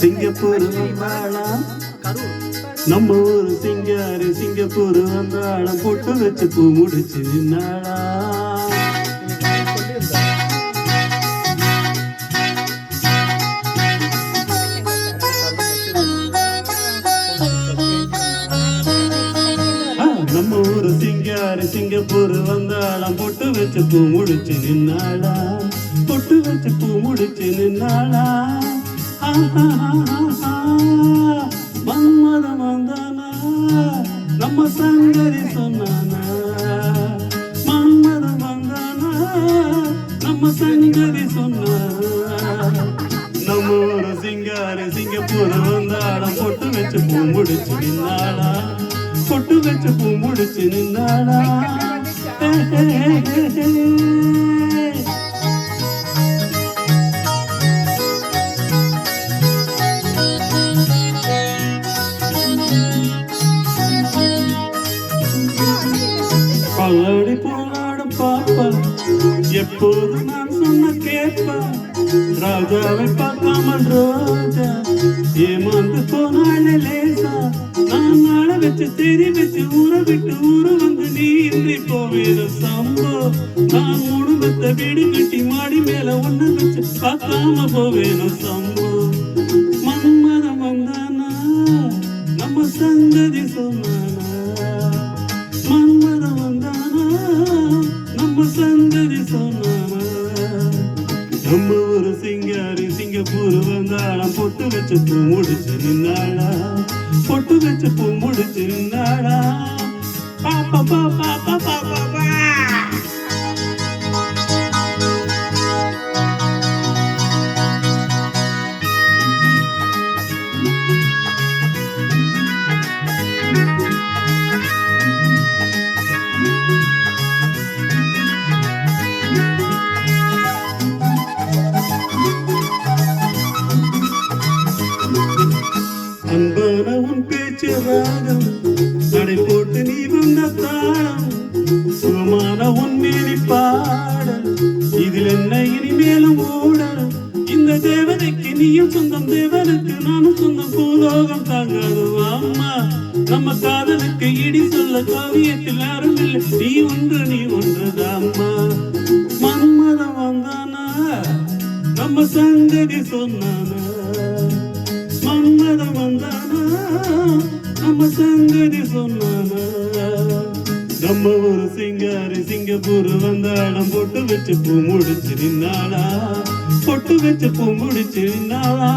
Singapore வந்தாளாம் நம்ம ஊரு சிங்காரி Singapore வந்தாளாம் பொட்டு வச்சு பூ முடிச்சு நின்னாளா நம்ம ஊரு சிங்காரி சிங்கப்பூர் வந்தாளாம் பொட்டு வச்சு பூ முடிச்சு நின்னாளா பொட்டு வச்சு பூ முடிச்சு நின்னாளா மன்மதம் வந்தானா நம்ம சங்கரி சொன்னானா மன்மதம் வந்தானா நம்ம சங்கரி சொன்னானா நம்ம ஊரு சிங்காரி சிங்கப்பூர் வந்தாளாம் பொட்டு வச்சு பூ முடிச்சு நின்னாளா பொட்டு வச்சு பூ முடிச்சு நின்னாளா பல்லாடி போராடும் பாப்பா எப்போது நான் சொன்ன கேட்பா ராஜாவை பார்க்காமல் ரோஜா ஏமாந்து போனாலே லேசா நான் நாள வச்சு தெரி வச்சு ஊற விட்டு ஊரு வந்து நீ இன்றி போவேற சம்போ நான் குடும்பத்தை வீடு கட்டி மாடி மேல ஒண்ணு வச்சு பார்க்காம போவேன சம்போ மன்மதம் வந்தானா நம்ம சங்கதி சொன்னானா மன்மதம் வந்தானா நம்ம சங்கதி சொன்னானா நம்ம ஒரு சிங்காரி சிங்கப்பூர் வந்தாளாம் பொட்டு வச்சு பூ முடிச்சு நின்னாளா பொட்டு வச்சு பூ முடிச்சு நின்னாளா பாப்பா பாப்பா பாப்பா பாப்பா அன்பான உன் பேச்சு ராகம் நடை போட்டு நீ வந்த தாளம் சுகமான உன் மேலி பாடல் இதில் என்ன இனிமேலும் ஊடல் இந்த தேவதைக்கு நீயும் சொந்தம் தேவனுக்கு நானும் சொந்தம் பூலோகம் தாங்காது அம்மா நம்ம காதலுக்கு இடி சொல்ல காவியத்தில் யாரும் இல்லை நீ ஒன்றுதாம்மா மன்மதம் வந்தானா நம்ம சங்கதி சொன்னானா மன்மதம் வந்தானா நம்ம சங்கதி சொன்னானா நம்ம ஒரு சிங்காரி சிங்கப்பூர் வந்தாளம் பொட்டு வச்சு பூ முடிச்சு நின்னாளா பொட்டு வச்சு பூ முடிச்சு நின்னாளா